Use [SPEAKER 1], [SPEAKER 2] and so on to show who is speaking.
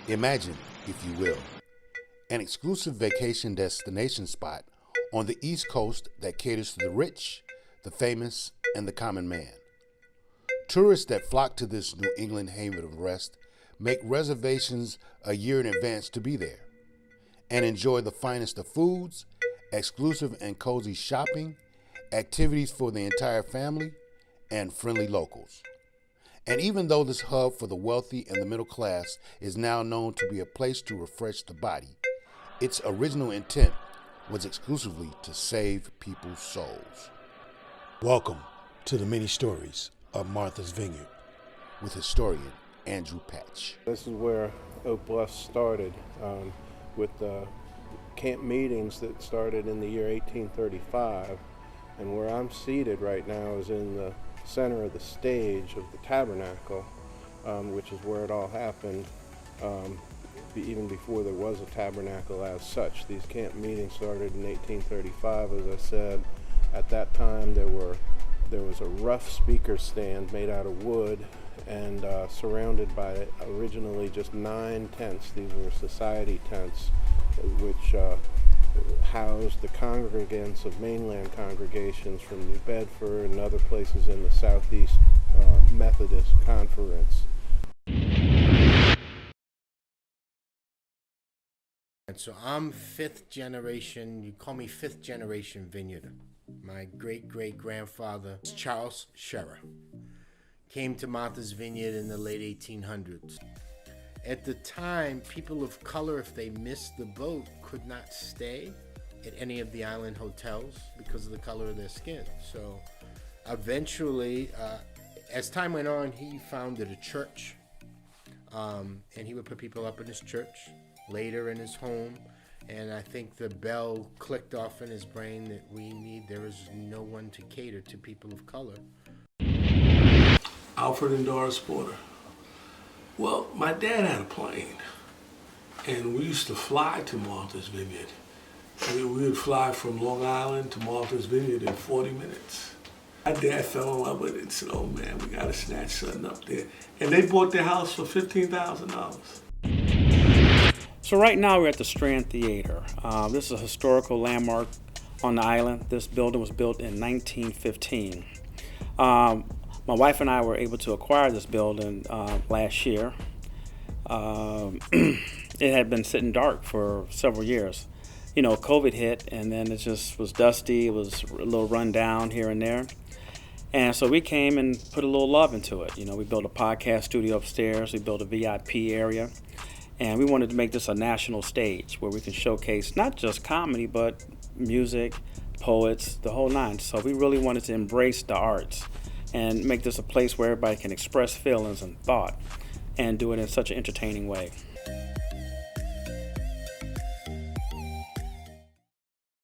[SPEAKER 1] Imagine, if you will, an exclusive vacation destination spot on the East Coast that caters to the rich, the famous, and the common man. Tourists that flock to this New England haven of rest make reservations a year in advance to be there and enjoy the finest of foods, exclusive and cozy shopping, activities for the entire family, and friendly locals. And even though this hub for the wealthy and the middle class is now known to be a place to refresh the body, its original intent was exclusively to save people's souls. Welcome to the many stories of Martha's Vineyard with historian Andrew Patch.
[SPEAKER 2] This is where Oak Bluff started with camp meetings that started in the year 1835, and where I'm seated right now is in the center of the stage of the tabernacle, which is where it all happened, even before there was a tabernacle as such. These camp meetings started in 1835, as I said. At that time there was a rough speaker stand made out of wood and surrounded by originally just 9 tents. These were society tents which housed the congregants of mainland congregations from New Bedford and other places in the Southeast Methodist Conference.
[SPEAKER 3] And so I'm 5th generation, you call me 5th generation Vineyarder. My great-great-grandfather, Charles Scherer, came to Martha's Vineyard in the late 1800s. At the time, people of color, if they missed the boat, could not stay at any of the island hotels because of the color of their skin. So eventually, as time went on, he founded a church, and he would put people up in his church, later in his home, and I think the bell clicked off in his brain that there is no one to cater to people of color.
[SPEAKER 4] Alfred and Doris Porter. Well, my dad had a plane, and we used to fly to Martha's Vineyard. We would fly from Long Island to Martha's Vineyard in 40 minutes. My dad fell in love with it and said, "Oh man, we gotta snatch something up there." And they bought their house for $15,000.
[SPEAKER 5] So right now we're at the Strand Theater. This is a historical landmark on the island. This building was built in 1915. My wife and I were able to acquire this building last year. It had been sitting dark for several years. You know, COVID hit, and then it just was dusty. It was a little run down here and there. And so we came and put a little love into it. You know, we built a podcast studio upstairs. We built a VIP area. And we wanted to make this a national stage where we can showcase not just comedy, but music, poets, the whole nine. So we really wanted to embrace the arts and make this a place where everybody can express feelings and thought and do it in such an entertaining way.